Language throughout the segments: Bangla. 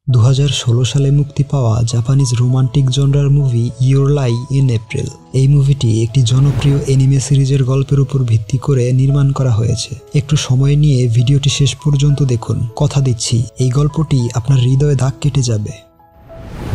2016 সালে মুক্তি পাওয়া জাপানিজ রোমান্টিক জনরার movie your lie in April. এই মুভিটি একটি জনপ্রিয় অ্যানিমে সিরিজের গল্পের উপর ভিত্তি করে নির্মাণ করা হয়েছে। একটু সময় নিয়ে ভিডিওটি শেষ পর্যন্ত দেখুন। কথা দিচ্ছি, এই গল্পটি আপনার হৃদয়ে দাগ কেটে যাবে।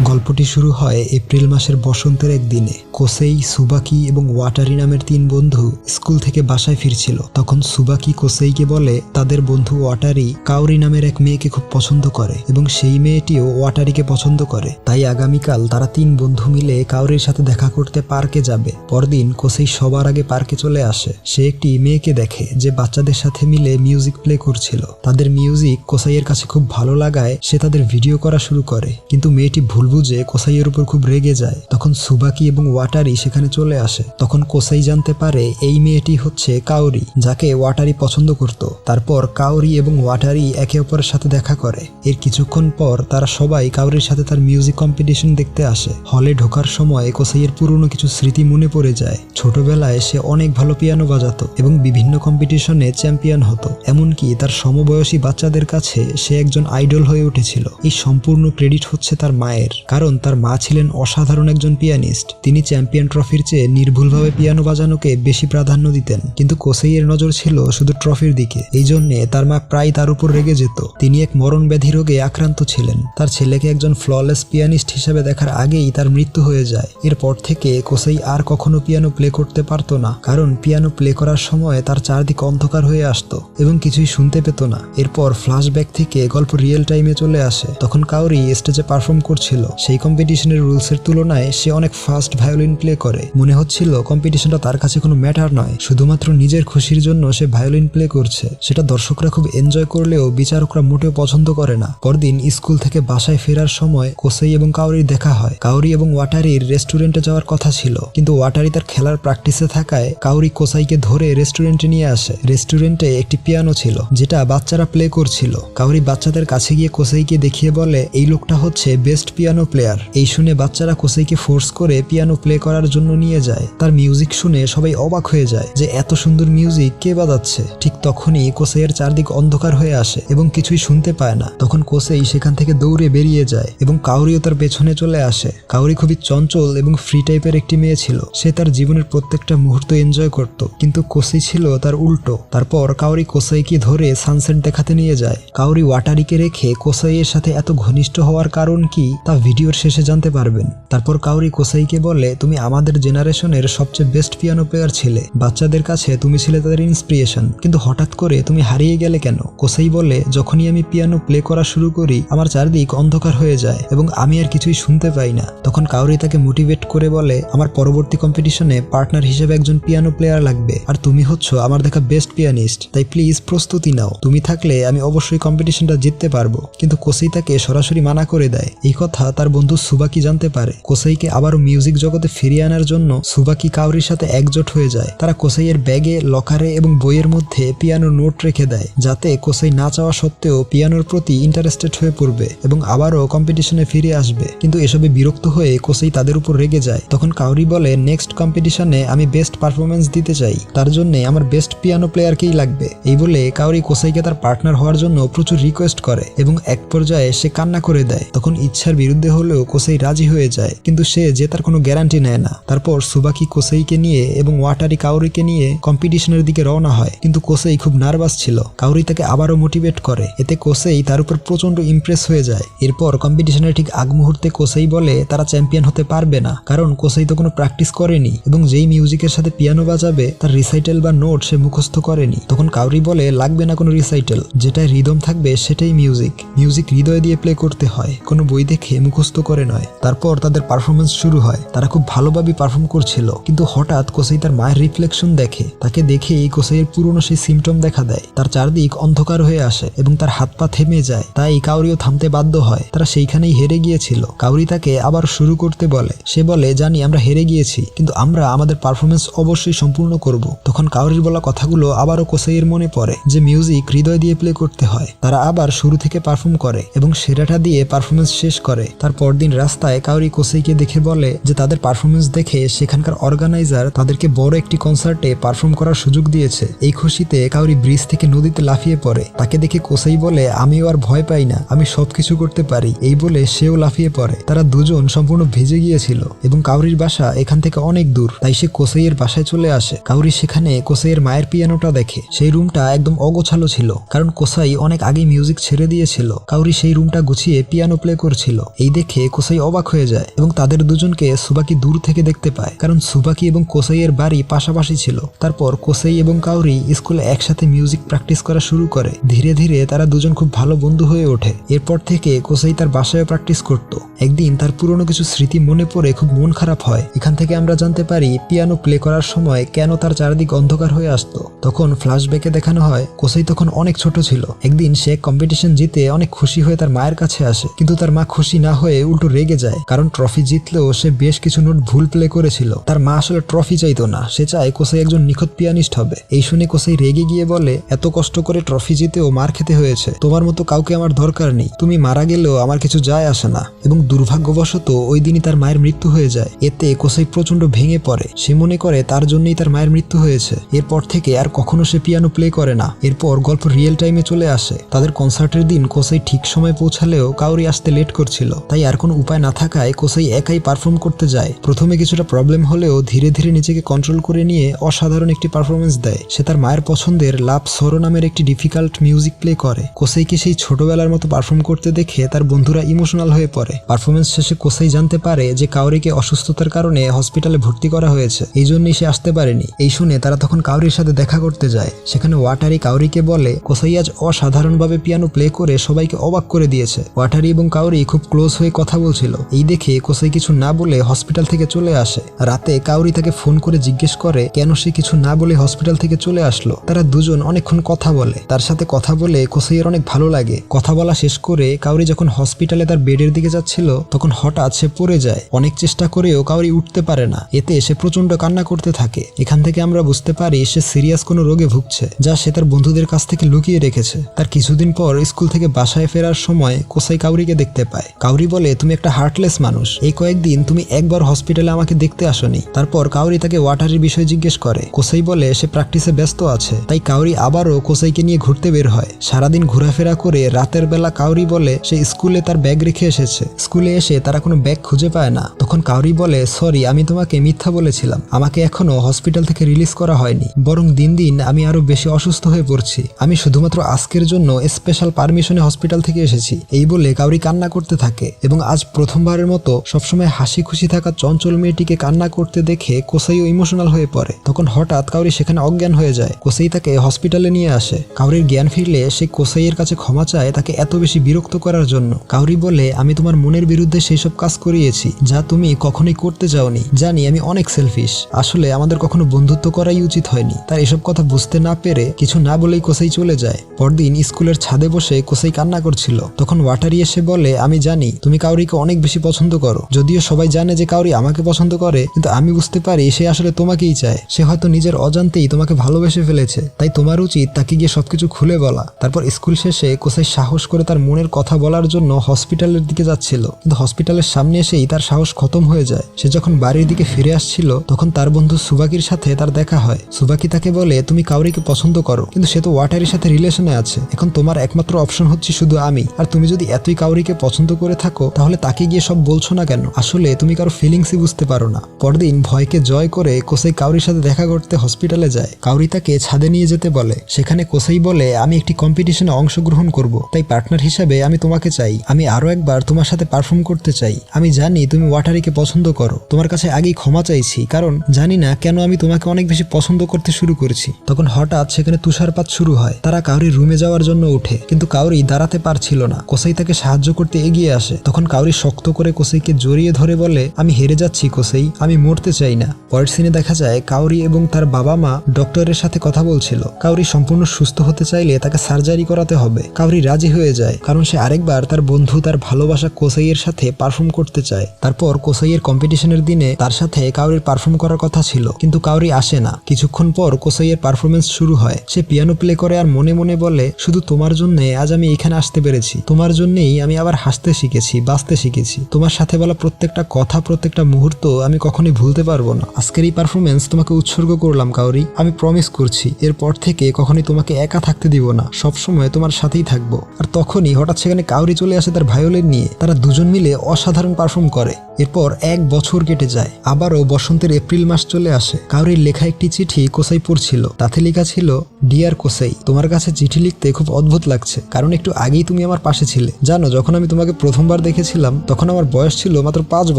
গল্পটি শুরু হয় এপ্রিল মাসের বসন্তের এক দিনে। কোসেই, সুবাকি এবং ওয়াটারি নামের 3 বন্ধু স্কুল থেকে বাসায় ফিরছিল। তখন সুবাকি কোসেইকে বলে তাদের বন্ধু ওয়াটারি কাওরি নামের এক মেয়েকে খুব পছন্দ করে এবং সেই মেয়েটিও ওয়াটারিকে পছন্দ করে। তাই আগামীকাল তারা 3 বন্ধু মিলে কাওরির সাথে দেখা করতে পার্কে যাবে। পরদিন কোসেই সবার আগে পার্কে চলে আসে। সে একটি মেয়েকে দেখে যে বাচ্চাদের সাথে মিলে মিউজিক প্লে করছিল। তাদের মিউজিক কোসাইয়ের কাছে খুব ভালো লাগায় সে তাদের ভিডিও করা শুরু করে, কিন্তু মেয়েটি ভুল বুঝে কোসাইয়ের উপর খুব রেগে যায়। তখন সুবাকি এবং ওয়াটারি সেখানে চলে আসে। তখন কোসাই জানতে পারে এই মেয়েটি হচ্ছে কাওরি, যাকে ওয়াটারি পছন্দ করত। তারপর কাওরি এবং ওয়াটারি একে অপরের সাথে দেখা করে। এর কিছুক্ষণ পর তারা সবাই কাওরির সাথে তার মিউজিক কম্পিটিশন দেখতে আসে। হলে ঢোকার সময় কোসাইয়ের পুরনো কিছু স্মৃতি মনে পড়ে যায়। ছোটবেলায় সে অনেক ভালো পিয়ানো বাজাতো এবং বিভিন্ন কম্পিটিশনে চ্যাম্পিয়ন হতো। এমনকি তার সমবয়সী বাচ্চাদের কাছে সে একজন আইডল হয়ে উঠেছিল। এই সম্পূর্ণ ক্রেডিট হচ্ছে তার মায়ের, কারণ তার মা ছিলেন অসাধারণ একজন পিয়ানিস্ট। তিনি চ্যাম্পিয়ন ট্রফির চেয়ে নির্ভুলভাবে পিয়ানো বাজানোকে বেশি প্রাধান্য দিতেন। কিন্তু কোসেইয়ের নজর ছিল শুধু ট্রফির দিকে। এই জন্যে তার মা প্রায় তার উপর রেগে যেত। তিনি এক মরণ ব্যাধি রোগে আক্রান্ত ছিলেন। তার ছেলেকে একজন ফ্ললেস পিয়ানিস্ট হিসেবে দেখার আগেই তার মৃত্যু হয়ে যায়। এরপর থেকে কোসেই আর কখনো পিয়ানো প্লে করতে পারতো না, কারণ পিয়ানো প্লে করার সময় তার চারদিক অন্ধকার হয়ে আসতো এবং কিছুই শুনতে পেত না। এরপর ফ্ল্যাশব্যাক থেকে গল্প রিয়েল টাইমে চলে আসে। তখন কাওরি স্টেজে পারফর্ম করছিল। সেই কম্পিটিশনের রুলসের তুলনায় সে অনেক ফাস্ট ভায়োলিন প্লে করে। মনে হচ্ছিল কম্পিটিশনটা তার কাছে কোনো ম্যাটার নয়, শুধুমাত্র নিজের খুশির জন্য সে ভায়োলিন প্লে করছে। সেটা দর্শকরা খুব এনজয় করলেও বিচারকরা মোটেও পছন্দ করে না। পরদিন স্কুল থেকে বাসায় ফেরার সময় কোসেই এবং কাওরির দেখা হয়। কাওরি এবং ওয়াটারির রেস্টুরেন্টে যাওয়ার কথা ছিল, কিন্তু ওয়াটারি তার খেলার প্র্যাকটিসে থাকায় কাওরি কোসাইকে ধরে রেস্টুরেন্টে নিয়ে আসে। রেস্টুরেন্টে একটি পিয়ানো ছিল যেটা বাচ্চারা প্লে করছিল। কাওরি বাচ্চাদের কাছে গিয়ে কোসাইকে দেখিয়ে বলে এই লোকটা হচ্ছে বেস্ট পিয়ানো প্লেয়ার। এই শুনে বাচ্চারা কোসেইকে ফোর্স করে পিয়ানো প্লে করার জন্য নিয়ে যায়। তার মিউজিক শুনে সবাই অবাক হয়ে যায় যে এত সুন্দর মিউজিক কে বাজাচ্ছে। ঠিক তখনই কোসেইয়ের চারদিক অন্ধকার হয়ে আসে এবং কিছুই শুনতে পায় না। তখন কোসেই সেখান থেকে দৌড়ে বেরিয়ে যায় এবং কাওরিও তার পেছনে চলে আসে। কাওরি খুবই চঞ্চল এবং ফ্রি টাইপের একটি মেয়ে ছিল। সে তার জীবনের প্রত্যেকটা মুহূর্ত এনজয় করত, কিন্তু কোসেই ছিল তার উল্টো। তারপর কাওরি কোসাইকে ধরে সানসেট দেখাতে নিয়ে যায়। কাওরি ওয়াটারিকে রেখে কোসাইয়ের সাথে এত ঘনিষ্ঠ হওয়ার কারণ কি তা ভিডিওর শেষে জানতে পারবেন। তারপর কাওরি কোসাইকে বলে তুমি আমাদের জেনারেশনের সবচেয়ে বেস্ট পিয়ানো প্লেয়ার ছিলে। বাচ্চাদের কাছে তুমি ছিলে তাদের ইন্সপিরেশন, কিন্তু হঠাৎ করে তুমি হারিয়ে গেলে কেন? কোসাই বলে যখনই আমি পিয়ানো প্লে করা শুরু করি আমার চারদিক অন্ধকার হয়ে যায় এবং আমি আর কিছুই শুনতে পাই না। তখন কাওরি তাকে মোটিভেট করে বলে আমার পরবর্তী কম্পিটিশনে পার্টনার হিসেবে একজন পিয়ানো প্লেয়ার লাগবে, আর তুমি হচ্ছ আমার দেখা বেস্ট পিয়ানিস্ট। তাই প্লিজ প্রস্তুতি নাও, তুমি থাকলে আমি অবশ্যই কম্পিটিশনটা জিততে পারবো। কিন্তু কোসাই তাকে সরাসরি মানা করে দেয়। এই কথা তার বন্ধু সুবাকি জানতে পারে। কোসাইকে আবারও মিউজিক জগতে ফিরিয়ে আনার জন্য সুবাকি কাওরির সাথে একজোট হয়ে যায়। তারা কোসাইয়ের ব্যাগে, লকারে এবং বইয়ের মধ্যে পিয়ানোর নোট রেখে দেয়, যাতে কোসাই না চাওয়া সত্ত্বেও পিয়ানোর প্রতি ইন্টারেস্টেড হয়ে পড়বে এবং আবারও কম্পিটিশনে ফিরে আসবে। কিন্তু এসবে বিরক্ত হয়ে কোসাই তাদের উপর রেগে যায়। তখন কাওরি বলে নেক্সট কম্পিটিশনে আমি বেস্ট পারফরমেন্স দিতে চাই, তার জন্য আমার বেস্ট পিয়ানো প্লেয়ারকেই লাগবে। এই বলে কাওরি কোসাইকে তার পার্টনার হওয়ার জন্য প্রচুর রিকোয়েস্ট করে এবং এক পর্যায়ে সে কান্না করে দেয়। তখন ইচ্ছার বিরুদ্ধে হলেও কোসাই রাজি হয়ে যায়, কিন্তু সে জেতার কোনো গ্যারান্টি নেয় না। তারপর সুবাকি কোসাইকে নিয়ে এবং ওয়াটারি কাওরিকে নিয়ে কম্পিটিশনের দিকে রওনা হয়, কিন্তু কোসাই খুব নার্ভাস ছিল। কাওরি তাকে আবারও মোটিভেট করে, এতে কোসাই তার উপর প্রচন্ড ইমপ্রেস হয়ে যায়। এরপর কম্পিটিশনের ঠিক আগ মুহূর্তে কোসাই বলে তারা চ্যাম্পিয়ন হতে পারবে না, কারণ কোসাই তো কোনো প্র্যাকটিস করেনি এবং যেই মিউজিকের সাথে পিয়ানো বাজাবে তার রিসাইটেল বা নোট সে মুখস্থ করেনি। তখন কাওরি বলে লাগবে না কোনো রিসাইটেল, যেটায় রিদম থাকবে সেটাই মিউজিক। মিউজিক হৃদয় দিয়ে প্লে করতে হয়, কোনো বই দেখে মুখস্থ করে নয়। তারপর তাদের পারফরমেন্স শুরু হয়। তারা খুব ভালোভাবে পারফর্ম করছিল, কিন্তু হঠাৎ কোসাই তার মায়ের রিফ্লেকশন দেখে। তাকে দেখে এই কোসাইয়ের পুরনো সেই সিমটম দেখা দেয়। তার চারদিক অন্ধকার হয়ে আসে এবং তার হাত পা থেমে যায়। তাই কাওরিও থামতে বাধ্য হয়। তারা সেইখানেই হেরে গিয়েছিল। কাওরি তাকে আবার শুরু করতে বলে। সে বলে জানি আমরা হেরে গিয়েছি, কিন্তু আমরা আমাদের পারফরমেন্স অবশ্যই সম্পূর্ণ করব। তখন কাওরির বলা কথাগুলো আবারও কোসাইয়ের মনে পড়ে যে মিউজিক হৃদয় দিয়ে প্লে করতে হয়। তারা আবার শুরু থেকে পারফর্ম করে এবং সেরাটা দিয়ে পারফরমেন্স শেষ করে। তার পরদিন রাস্তায় কাউরি কোসাইকে দেখে বলে যে তাদের পারফরমেন্স দেখে সেখানকার অর্গানাইজার তাদেরকে বড় একটি কনসার্টে পারফর্ম করার সুযোগ দিয়েছে। এই খুশিতে কাউরি ব্রিজ থেকে নদীতে লাফিয়ে পড়ে। তাকে দেখে কোসাই বলে আমিও আর ভয় পাই না, আমি সবকিছু করতে পারি। এই বলে সেও লাফিয়ে পড়ে। তারা দুজন সম্পূর্ণ ভিজে গিয়েছিল এবং কাউরির বাসা এখান থেকে অনেক দূর, তাই সে কোসাইয়ের বাসায় চলে আসে। কাউরি সেখানে কোসাইয়ের মায়ের পিয়ানোটা দেখে। সেই রুমটা একদম অগোছালো ছিল, কারণ কোসাই অনেক আগে মিউজিক ছেড়ে দিয়েছিল। কাউরি সেই রুমটা গুছিয়ে পিয়ানো প্লে করছিল। এই দেখে কোসাই অবাক হয়ে যায় এবং তাদের দুজনকে সুবাকি দূর থেকে দেখতে পায়, কারণ সুবাকি এবং কোসাইয়ের বাড়ি পাশাপাশি ছিল। তারপর কোসাই এবং কাউরি স্কুলে একসাথে মিউজিক প্র্যাকটিস করা শুরু করে। ধীরে ধীরে তারা দুজন খুব ভালো বন্ধু হয়ে ওঠে। এরপর থেকে কোসাই তার বাসায় প্র্যাকটিস করত। একদিন তার পুরনো কিছু স্মৃতি মনে পড়ে খুব মন খারাপ হয়। এখান থেকে আমরা জানতে পারি পিয়ানো প্লে করার সময় কেন তার চারদিক অন্ধকার হয়ে আসতো। তখন ফ্ল্যাশব্যাকে দেখানো হয় কোসাই তখন অনেক ছোট ছিল। একদিন সে কম্পিটিশন জিতে অনেক খুশি হয়ে তার মায়ের কাছে আসে, কিন্তু তার মা খুশি না হয়ে উল্টো রেগে যায়, কারণ ট্রফি জিতলেও সে বেশ কিছু নোট ভুল প্লে করেছিল। তার মা আসলে ট্রফি চাইতো না, সে চায় কোসাই একজন নিখুঁত পিয়ানিস্ট হবে। এই শুনে কোসাই রেগে গিয়ে বলে, এত কষ্ট করে ট্রফি জিতেও মার খেতে হয়েছে, তোমার মতো কাউকে আমার দরকার নেই, তুমি মারা গেলেও আমার কিছু যায় আসে না। এবং দুর্ভাগ্যবশত ওই দিনই তার মায়ের মৃত্যু হয়ে যায়। এতে কোসাই প্রচন্ড ভেঙে পড়ে। সে মনে করে তার জন্যই তার মায়ের মৃত্যু হয়েছে। এরপর থেকে আর কখনো সে পিয়ানো প্লে করে না। এরপর গল্প রিয়েল টাইমে চলে আসে। তাদের কনসার্টের দিন কোসাই ঠিক সময় পৌঁছালেও কাউরি আসতে লেট করছিল, তাই আর কোনো উপায় না থাকায় কোসাই একাই পারফর্ম করতে যায়। প্রথমে কিছুটা প্রবলেম হলেও ধীরে ধীরে নিজেকে কন্ট্রোল করে নিয়ে অসাধারণ একটি পারফরমেন্স দেয়। সে তার মায়ের পছন্দের লাভ সরো নামের একটি ডিফিকাল্ট মিউজিক প্লে করে। কোসাইকে সেই ছোটবেলার মতো পারফর্ম করতে দেখে তার বন্ধুরা ইমোশনাল হয়ে পড়ে। পারফরমেন্স শেষে কোসাই জানতে পারে যে কাউরিকে অসুস্থতার কারণে হসপিটালে ভর্তি করা হয়েছে, এই জন্যই সে আসতে পারেনি। এই শুনে তারা তখন কাউরির সাথে দেখা করতে যায়। সেখানে ওয়াটারি কাউরিকে বলে কোসাই আজ অসাধারণভাবে পিয়ানো প্লে করে সবাইকে অবাক করে দিয়েছে। ওয়াটারি এবং কাউরি খুব ক্লোজ হয়ে কথা বলছিল। এই দেখে কোসাই কিছু না বলে হসপিটাল থেকে চলে আসে। রাতে কাউরি তাকে ফোন করে জিজ্ঞেস করে কেন সে কিছু না বলে হসপিটাল থেকে চলে আসলো। তারা দুজন অনেকক্ষণ কথা বলে। তার সাথে কথা বলে কোসাইয়ের অনেক ভালো লাগে। কথা বলা শেষ করে কাউরি যখন হসপিটালে তার বেডের দিকে যাচ্ছিল তখন হঠাৎ সে পড়ে যায়। অনেক চেষ্টা করেও কাউরি উঠতে পারে না। এতে সে প্রচন্ড কান্না করতে থাকে। এখান থেকে আমরা বুঝতে পারি সে সিরিয়াস কোনো রোগে ভুগছে, যা সে তার বন্ধুদের কাছ থেকে লুকিয়ে রেখেছে। তার কিছুদিন পর স্কুল থেকে বাসায় ফেরার সময় কোসাই কাউরিকে দেখতে পায়। কাউরি বলে, তুমি একটা হার্টলেস মানুষ, এই কয়েকদিন তুমি একবার হসপিটালে আমাকে দেখতে আসোনি। তারপর কাউরি তাকে ওয়াটারের বিষয়ে জিজ্ঞেস করে। কোসাই বলে সে প্র্যাকটিসে ব্যস্ত আছে। তাই কাউরি আবারও কোসাইকে নিয়ে ঘুরতে বের হয়। সারাদিন ঘোরাফেরা করে রাতের বেলা কাউরি বলে সে স্কুলে তার ব্যাগ রেখে এসেছে। স্কুলে এসে তারা কোনো ব্যাগ খুঁজে পায় না। তখন কাউরি বলে, সরি, আমি তোমাকে মিথ্যা বলেছিলাম, আমাকে এখনো হসপিটাল থেকে রিলিজ করা হয়নি, বরং দিন দিন আমি আরো বেশি অসুস্থ হয়ে পড়ছি। আমি শুধুমাত্র আজকের জন্য স্পেশাল পারমিশনে হসপিটাল থেকে এসেছি। এই বলে কাউরি কান্না করতে থাকে এবং আজ প্রথমবারের মতো সবসময় হাসি খুশি থাকা চঞ্চল মেয়েটিকে কান্না করতে দেখে কোসাইও ইমোশনাল হয়ে পড়ে। তখন হঠাৎ কাউরি সেখানে অজ্ঞান হয়ে যায়। কোসাই তাকে হসপিটালে নিয়ে আসে। কাউরির জ্ঞান ফিরলে সে কোসাইয়ের কাছে ক্ষমা চায় তাকে এত বেশি বিরক্ত করার জন্য। কাউরি বলে, আমি তোমার মনের বিরুদ্ধে সেই সব কাজ করিয়েছি যা তুমি কখনোই করতে চাওনি। জানি আমি অনেক সেলফিশ, আসলে আমাদের কখনো বন্ধুত্ব করাই উচিত হয়নি। তার এসব কথা বুঝতে না পেরে কিছু না বলেই কোসাই চলে যায়। পরদিন স্কুলের ছাদে বসে কোসাই কান্না করছিল। তখন ওয়াটারি এসে বলে, আমি জানি তুমি কাউরিকে অনেক বেশি পছন্দ করো, যদিও সবাই জানে যে কাউরি আমাকে পছন্দ করে, কিন্তু আমি বুঝতে পারি সে আসলে তোমাকেই চায়। সে হয়তো নিজের অজান্তেই তোমাকে ভালোবেসে ফেলেছে, তাই তোমার উচিত তাকে গিয়ে সবকিছু খুলে বলা। তারপর স্কুল শেষে কোসাই সাহস করে তার মনের কথা বলার জন্য হসপিটালের দিকে যাচ্ছিল, কিন্তু হসপিটালের সামনে এসেই তার সাহস খতম হয়ে যায়। সে যখন বাড়ির দিকে ফিরে আসছিল তখন তার বন্ধু সুবাকির সাথে তার দেখা হয়। সুবাকি তাকে বলে, তুমি কাউরিকে পছন্দ করো, কিন্তু সে তো ওয়াটারির সাথে রিলেশনে আছে, এখন তোমার একমাত্র অপশন হচ্ছে শুধু আমি। আর তুমি যদি এতই কাউরিকে পছন্দ করে থাকো তাহলে তাকে গিয়ে সব বলছো না কেন? আসলে তুমি কারো ফিলিংসই বুঝতে পারো না। পরদিন ভয়কে জয় করে কোসাই কাউরির সাথে দেখা করতে হসপিটালে যায়। কাউরি তাকে ছাদে নিয়ে যেতে বলে। সেখানে কোসাই বলে, আমি একটি কম্পিটিশনে অংশগ্রহণ করব, তাই পার্টনার হিসাবে আমি তোমাকে চাই। আমি আরো একবার তোমার সাথে পারফর্ম করতে চাই। আমি জানি তুমি ওয়াটারিকে পছন্দ করো, তোমার কাছে আগেই ক্ষমা চাইছি, কারণ জানি না কেন আমি তোমাকে অনেক বেশি পছন্দ করতে শুরু করেছি। তখন হঠাৎ সেখানে তুষারপাত শুরু হয়। তারা কাউরির রুমে যাওয়ার জন্য উঠে, কিন্তু কাউরি দাঁড়াতে পারছিল না। কোসাই তাকে সাহায্য করতে এগিয়ে আসে। তখন কাউরি শক্ত করে কোসাইকে জড়িয়ে ধরে বলে, আমি হেরে যাচ্ছি কোসাই, আমি মরতে চাই না। পরের সিনে দেখা যায় কাউরি এবং তার বাবা মা ডক্টরের সাথে কথা বলছিল। কাউরি সম্পূর্ণ সুস্থ হতে চাইলে তাকে সার্জারি করাতে হবে। কাউরি রাজি হয়ে যায়, কারণ সে আরেকবার তার বন্ধু তার ভালোবাসা কোসাইয়ের কোসাইয়ের সাথে পারফর্ম করতে চায়। তারপর কোসাইয়ের কম্পিটিশনের দিনে তার সাথে কাউরির পারফর্ম করার কথা ছিল, কিন্তু কাউরি আসে না। কিছুক্ষণ পর কোসাইয়ের পারফরমেন্স শুরু হয়। সে পিয়ানো প্লে করে আর মনে মনে বলে, শুধু তোমার জন্য আজ আমি এখানে আসতে পেরেছি, তোমার জন্যই আমি আবার হাসতে শিখেছি, বাঁচতে শিখেছি। তোমার সাথে বলা প্রত্যেকটা কথা, প্রত্যেকটা মুহূর্ত আমি কখনোই ভুলতে পারবো না। আজকের এই পারফরমেন্স তোমাকে উৎসর্গ করলাম কাউরি। আমি প্রমিস করছি এরপর থেকে কখনোই তোমাকে একা থাকতে দিব না, সবসময় তোমার সাথেই থাকবো। আর তখনই হঠাৎ সেখানে কাউরি চলে আসে তার ভায়োলিন নিয়ে। তারা দুজন মিলে অসাধারণ পারফর্ম করে। এরপর 1 বছর কেটে যায়। আবারও বসন্তের এপ্রিল মাস চলে আসে। কাউরির লেখা একটি চিঠি কোসাই পড়ছিল। তাতে লেখা ছিল, ডিয়ার কোসাই, তোমার কাছে চিঠি লিখতে খুব অদ্ভুত লাগছে, কারণ একটু আগেই তুমি আমার পাশে ছিলে। জানো, যখন আমি তোমাকে প্রথমবার দেখেছিলাম তখন আমার বয়স ছিল মাত্র 5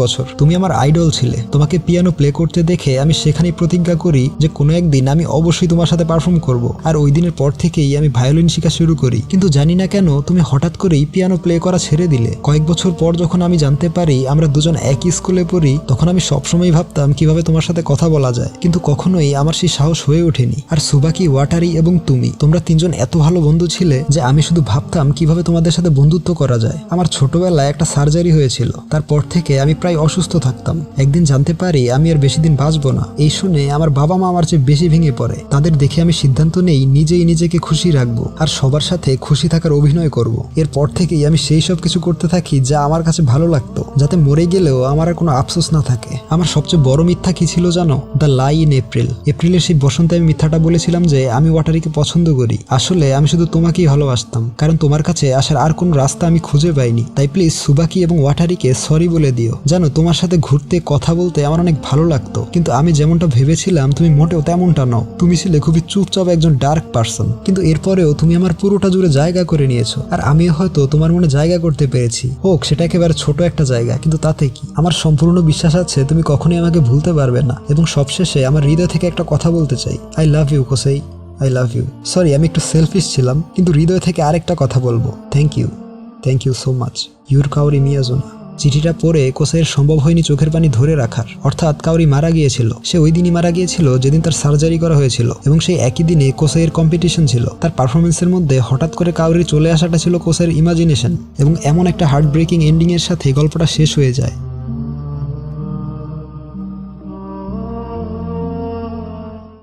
বছর। তুমি আমার আইডল ছিলে। তোমাকে পিয়ানো প্লে করতে দেখে আমি সেখানেই প্রতিজ্ঞা করি যে কোনো একদিন আমি অবশ্যই তোমার সাথে পারফর্ম করব। আর ওই দিনের পর থেকেই আমি ভায়োলিন শেখা শুরু করি। কিন্তু জানি না কেন তুমি হঠাৎ করেই পিয়ানো প্লে করা ছেড়ে দিলে। কয়েক বছর পর যখন আমি জানতে পারি আমরা দুজন একই স্কুলে পড়ি, তখন আমি সবসময় ভাবতাম কিভাবে তোমার সাথে কথা বলা যায়, কিন্তু কখনোই আমার সেই সাহস হয়ে ওঠেনি। আর সুবাকি, ওয়াটারি এবং তোমরা 3 জন এত ভালো বন্ধু ছিলে যে আমি শুধু ভাবতাম কিভাবে তোমাদের সাথে বন্ধুত্ব করা যায়। আমার ছোটবেলায় একটা সার্জারি হয়েছিল, তারপর থেকে আমি প্রায় অসুস্থ থাকতাম। একদিন জানতে পারি আমি আর বেশি দিন বাঁচবো না। এই শুনে আমার বাবা মা আমার চেয়ে বেশি ভেঙে পড়ে। তাদের দেখে আমি সিদ্ধান্ত নেই নিজেই নিজেকে খুশি রাখবো আর সবার সাথে খুশি থাকার অভিনয় করব। এরপর থেকেই আমি সেই সব কিছু করতে থাকি যা আমার কাছে ভালো লাগতো, যাতে মরে গেলেও আমার আর কোনো আফসোস না থাকে। আমার সবচেয়ে বড় মিথ্যা কি ছিল জানো? The lie in April. এপ্রিলের সেই বসন্তে আমি মিথ্যাটা বলেছিলাম যে আমি ওয়াটারিকে পছন্দ করি। আসলে আমি শুধু তোমাকেই ভালোবাসতাম, কারণ তোমার কাছে আসার আর কোনো রাস্তা আমি খুঁজে পাইনি। তাই প্লিজ সুবাকি এবং ওয়াটারিকে সরি বলে দিও। জানো, তোমার সাথে ঘুরতে, কথা বলতে আমার অনেক ভালো লাগতো, কিন্তু আমি যেমনটা ভেবেছিলাম তুমি মোটেও তেমনটা নও। তুমি ছিলে খুবই চুপচাপ একজন ডার্ক পারসন, কিন্তু এরপরেও তুমি আমার পুরোটা জুড়ে জায়গা করে নিয়েছো। আর আমিও হয়তো তোমার মনে জায়গা করতে পেরেছি, হোক সেটা একেবারে ছোট একটা জায়গা, কিন্তু তাতে কি। আমার সম্পূর্ণ বিশ্বাস আছে তুমি কখনোই আমাকে ভুলতে পারবে না। এবং সবশেষে আমার হৃদয় থেকে একটা কথা বলতে চাই, আই লাভ ইউ কোসাই, আই লাভ ইউ। সরি, আমি একটু সেলফিশ ছিলাম, কিন্তু হৃদয় থেকে আরেকটা কথা বলবো, thank you so much, your Kaori Miyazono. চিঠিটা পড়ে কোসাইয়ের সম্ভব হয়নি চোখের পানি ধরে রাখার। অর্থাৎ কাউরি মারা গিয়েছিল। সে ওই দিনই মারা গিয়েছিল যেদিন তার সার্জারি করা হয়েছিল, এবং সেই একই দিনে কোসাইয়ের কম্পিটিশন ছিল। তার পারফরমেন্সের মধ্যে হঠাৎ করে কাউরি চলে আসাটা ছিল কোসাইয়ের ইমাজিনেশন, এবং এমন একটা হার্ট ব্রেকিং এন্ডিং এর সাথে গল্পটা শেষ হয়ে যায়।